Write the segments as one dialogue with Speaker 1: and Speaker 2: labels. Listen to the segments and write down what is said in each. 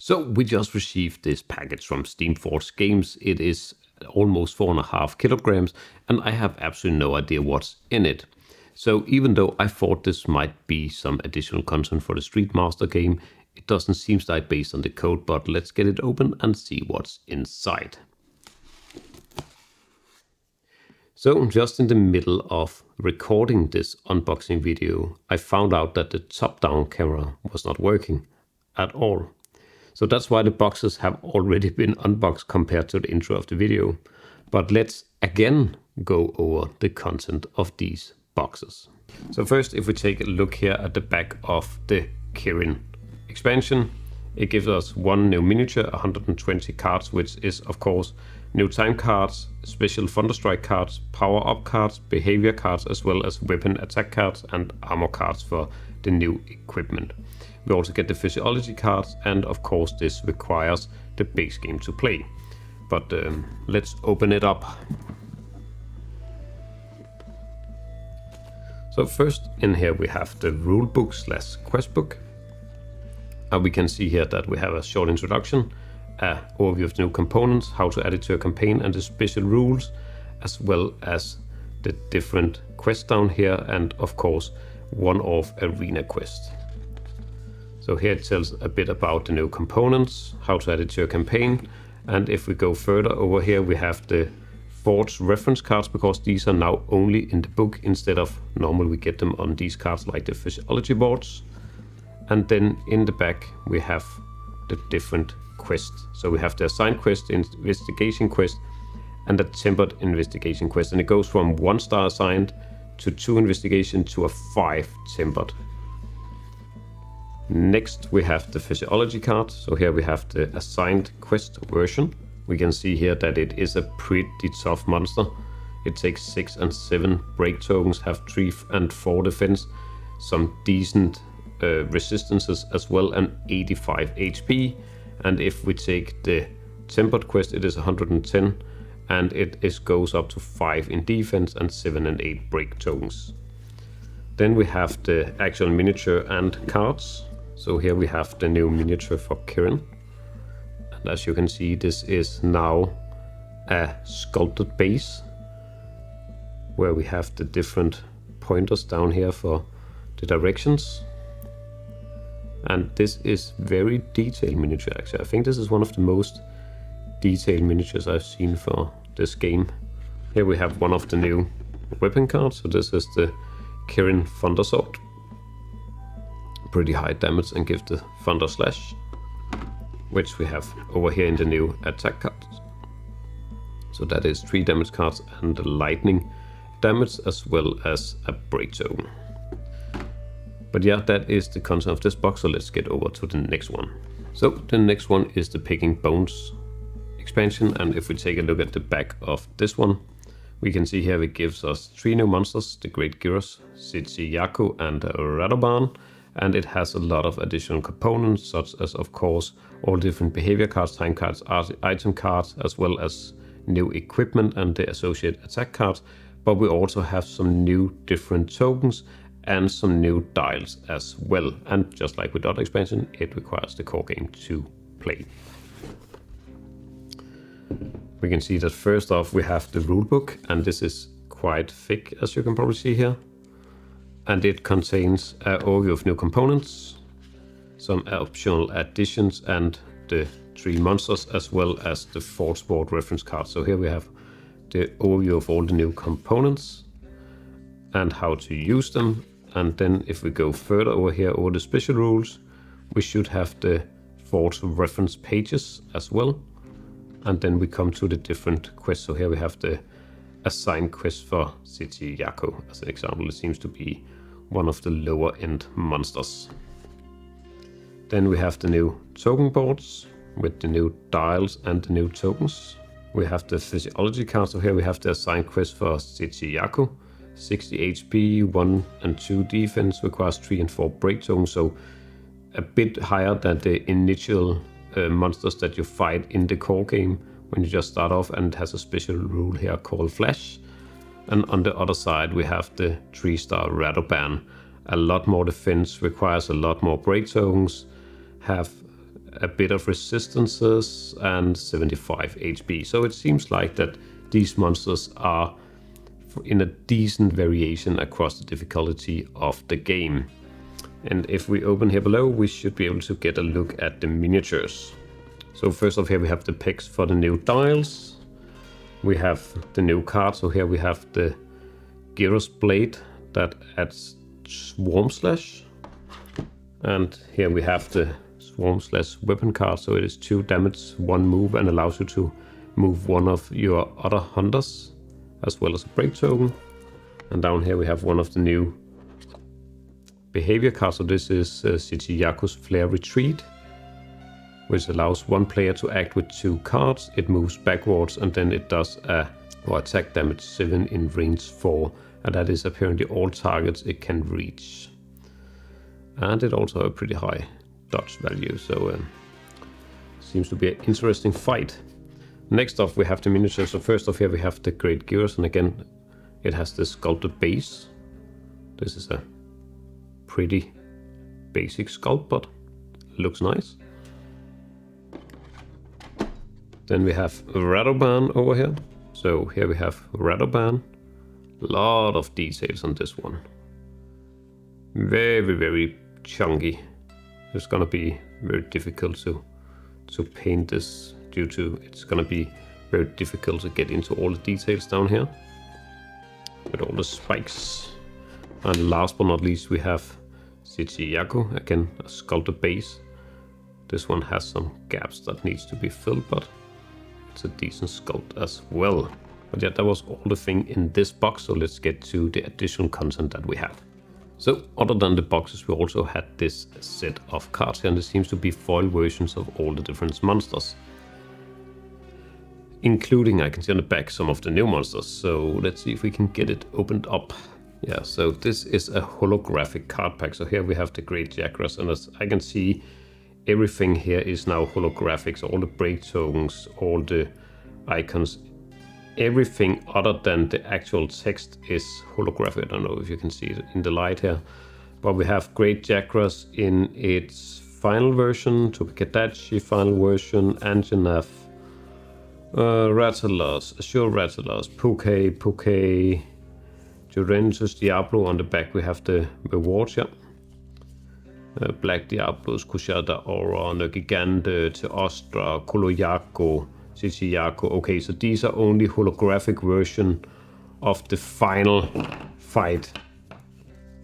Speaker 1: So we just received this package from Steamforged Games. It is almost 4.5 kilograms and I have absolutely no idea what's in it. So even though I thought this might be some additional content for the Street Master game, it doesn't seem like based on the code, but let's get it open and see what's inside. So just in the middle of recording this unboxing video, I found out that the top-down camera was not working at all. So that's why the boxes have already been unboxed compared to the intro of the video. But let's again go over the content of these boxes. So first, if we take a look here at the back of the Kirin expansion, it gives us one new miniature, 120 cards, which is of course new time cards, special Thunderstrike cards, power-up cards, behavior cards, as well as weapon attack cards and armor cards for the new equipment. We also get the Physiology cards, and of course this requires the base game to play. But let's open it up. So first in here we have the rulebook / quest book. We can see here that we have a short introduction, an overview of the new components, how to add it to a campaign, and the special rules, as well as the different quests down here, and of course one-off arena quest. So here it tells a bit about the new components, how to add it to a campaign, and if we go further over here we have the forged reference cards, because these are now only in the book instead of normally we get them on these cards like the Physiology boards. And then in the back we have the different quests. So we have the assigned quest, investigation quest, and the tempered investigation quest, and it goes from 1 star assigned to 2 investigation to a 5 tempered. Next we have the Physiology card. So here we have the assigned quest version. We can see here that it is a pretty tough monster. It takes 6 and 7 break tokens, have 3 and 4 defense, some decent resistances as well, and 85 HP. And if we take the tempered quest, it is 110, and it goes up to 5 in defense and 7 and 8 break tokens. Then we have the actual miniature and cards. So here we have the new miniature for Kirin, and as you can see this is now a sculpted base where we have the different pointers down here for the directions. And this is very detailed miniature actually. I think this is one of the most detailed miniatures I've seen for this game. Here we have one of the new weapon cards. So this is the Kirin Thunder Sword. Pretty high damage and gives the Thunder Slash, which we have over here in the new attack cards. So that is 3 damage cards and the lightning damage, as well as a break zone. But yeah, that is the content of this box, so let's get over to the next one. So the next one is the Picking Bones expansion, and if we take a look at the back of this one, we can see here it gives us 3 new monsters, the Great Gyros, tzitzi-ya-ku and Radoban, and it has a lot of additional components, such as of course all different behavior cards, time cards, item cards, as well as new equipment and the associated attack cards. But we also have some new different tokens and some new dials as well. And just like with other expansion, it requires the core game to play. We can see that first off we have the rulebook, and this is quite thick, as you can probably see here. And it contains an overview of new components, some optional additions, and the 3 monsters, as well as the forged board reference card. So here we have the overview of all the new components and how to use them. And then if we go further over here over the special rules, we should have the forged reference pages as well. And then we come to the different quests. So here we have the assigned quest for tzitzi-ya-ku as an example. It seems to be one of the lower end monsters. Then we have the new token boards with the new dials and the new tokens. We have the Physiology card. So here we have the assigned quest for tzitzi-ya-ku, 60 HP, 1 and 2 defense, requires 3 and 4 break tokens, so a bit higher than the initial monsters that you fight in the core game when you just start off, and it has a special rule here called Flash. And on the other side we have the 3-star Radoban, a lot more defense, requires a lot more break tokens, have a bit of resistances and 75 HP. So it seems like that these monsters are in a decent variation across the difficulty of the game. And if we open here below, we should be able to get a look at the miniatures. So first off, here we have the picks for the new dials. We have the new card. So here we have the Gyros blade that adds Swarm Slash. And here we have the Swarm Slash weapon card. So it is 2 damage, 1 move, and allows you to move one of your other hunters, as well as a break token. And down here we have one of the new behavior cards. So this is tzitzi-ya-ku's Flare Retreat, which allows one player to act with 2 cards. It moves backwards and then it does attack damage 7 in range 4. And that is apparently all targets it can reach. And it also has a pretty high dodge value, so seems to be an interesting fight. Next off we have the miniatures. So first off here we have the Great Gyros, and again it has the sculpted base. This is a pretty basic sculpt, but looks nice. Then we have Radoban over here. So here we have Radoban. A lot of details on this one. Very chunky. It's gonna be very difficult to paint this, due to it's gonna be very difficult to get into all the details down here with all the spikes. And last but not least we have tzitzi-ya-ku, again a sculpted base. This one has some gaps that needs to be filled, but it's a decent sculpt as well. But yeah, that was all the thing in this box, so let's get to the additional content that we have. So other than the boxes, we also had this set of cards here, and there seems to be foil versions of all the different monsters. Including, I can see on the back, some of the new monsters. So let's see if we can get it opened up. Yeah, so this is a holographic card pack. So here we have the Great Jagras, and as I can see, everything here is now holographic. So all the break tokens, all the icons, everything other than the actual text is holographic. I don't know if you can see it in the light here, but we have Great Jagras in its final version, Topikadachi final version, Anjanath, Rattlers, Azure Rattlers, Puke, Juventus Diablo. On the back we have the rewards, yeah. Black Diablos, Kushada Aura, Nergigante, Teostra, Koloyako, tzitzi-ya-ku. Okay, so these are only holographic version of the final fight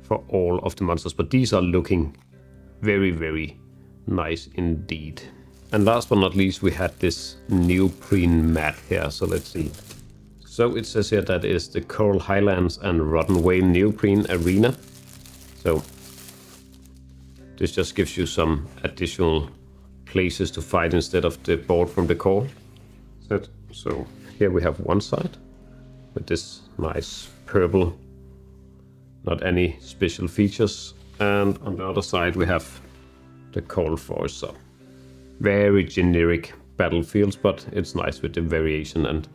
Speaker 1: for all of the monsters, but these are looking very nice indeed. And last but not least, we had this Neoprene Mat here, so let's see. So it says here that is the Coral Highlands and Rotten Whale Neoprene Arena. So this just gives you some additional places to fight instead of the board from the core. So here we have one side with this nice purple, not any special features, and on the other side we have the cold forest. So very generic battlefields, but it's nice with the variation. And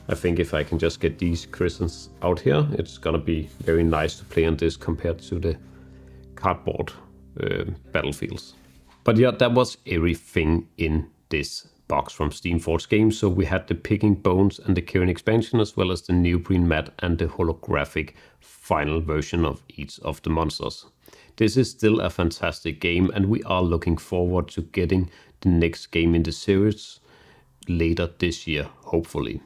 Speaker 1: I think if I can just get these crystals out here, it's gonna be very nice to play on this compared to the cardboard battlefields. But yeah, that was everything in this box from steamforged games. So we had the Picking Bones and the Kirin expansion, as well as the Neoprene Mat and the holographic final version of each of the monsters. This is still a fantastic game, and we are looking forward to getting the next game in the series later this year, hopefully.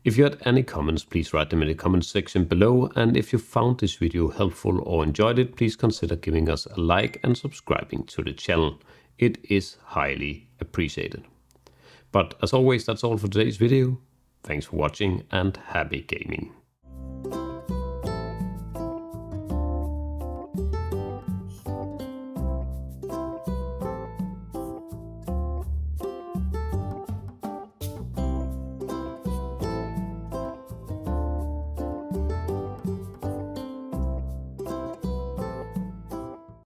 Speaker 1: If you had any comments, please write them in the comment section below, and if you found this video helpful or enjoyed it, please consider giving us a like and subscribing to the channel. It is highly appreciated. But as always, that's all for today's video. Thanks for watching and happy gaming.